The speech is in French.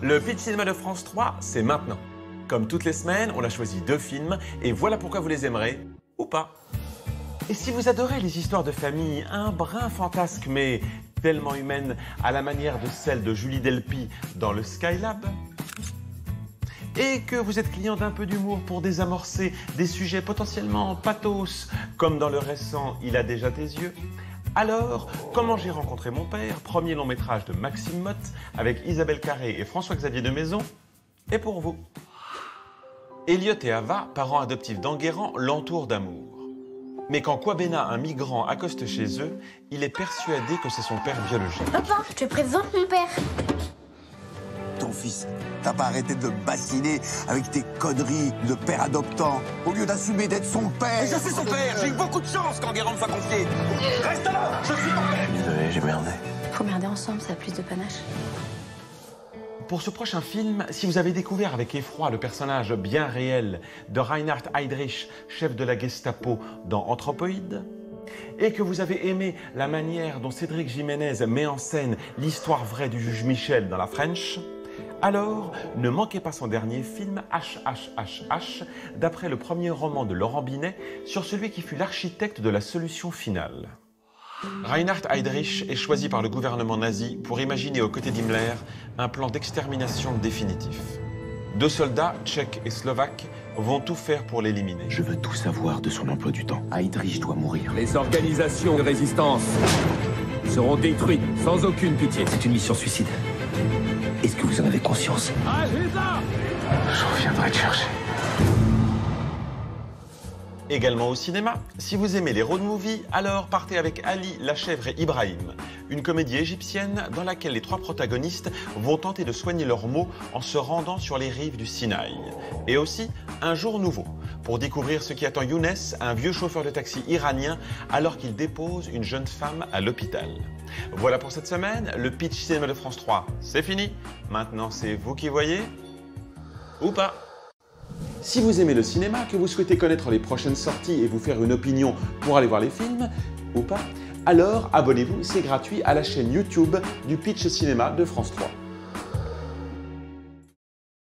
Le Pitch Cinéma de France 3, c'est maintenant. Comme toutes les semaines, on a choisi 2 films et voilà pourquoi vous les aimerez ou pas. Et si vous adorez les histoires de famille, un brin fantasque mais tellement humaine à la manière de celle de Julie Delpy dans le Skylab, et que vous êtes client d'un peu d'humour pour désamorcer des sujets potentiellement pathos, comme dans le récent Il a déjà tes yeux, alors Comment j'ai rencontré mon père, premier long métrage de Maxime Mott avec Isabelle Carré et François-Xavier de Maison, est pour vous. Elliot et Ava, parents adoptifs d'Enguerrand, l'entourent d'amour. Mais quand Kwabena, un migrant, accoste chez eux, il est persuadé que c'est son père biologique. Papa, je te présente mon père. Ton fils, t'as pas arrêté de le bassiner avec tes conneries de père adoptant, au lieu d'assumer d'être son père. Et je suis son père, j'ai eu beaucoup de chance qu'Enguerrand me soit confié. Reste là, je suis ton père. Désolé, j'ai merdé. Faut merder ensemble, ça a plus de panache. Pour ce prochain film, si vous avez découvert avec effroi le personnage bien réel de Reinhard Heydrich, chef de la Gestapo dans Anthropoïde, et que vous avez aimé la manière dont Cédric Jiménez met en scène l'histoire vraie du juge Michel dans La French, alors ne manquez pas son dernier film HHHH, d'après le premier roman de Laurent Binet sur celui qui fut l'architecte de la solution finale. Reinhard Heydrich est choisi par le gouvernement nazi pour imaginer aux côtés d'Himmler un plan d'extermination définitif. 2 soldats, tchèques et slovaques, vont tout faire pour l'éliminer. Je veux tout savoir de son emploi du temps. Heydrich doit mourir. Les organisations de résistance seront détruites sans aucune pitié. C'est une mission suicide. Est-ce que vous en avez conscience? Je reviendrai te chercher. Également au cinéma, si vous aimez les road movies, alors partez avec Ali, la chèvre et Ibrahim, une comédie égyptienne dans laquelle les 3 protagonistes vont tenter de soigner leurs maux en se rendant sur les rives du Sinaï. Et aussi Un jour nouveau, pour découvrir ce qui attend Younes, un vieux chauffeur de taxi iranien, alors qu'il dépose une jeune femme à l'hôpital. Voilà pour cette semaine, le Pitch Cinéma de France 3, c'est fini. Maintenant, c'est vous qui voyez ou pas. Si vous aimez le cinéma, que vous souhaitez connaître les prochaines sorties et vous faire une opinion pour aller voir les films, ou pas, alors abonnez-vous, c'est gratuit, à la chaîne YouTube du Pitch Cinéma de France 3.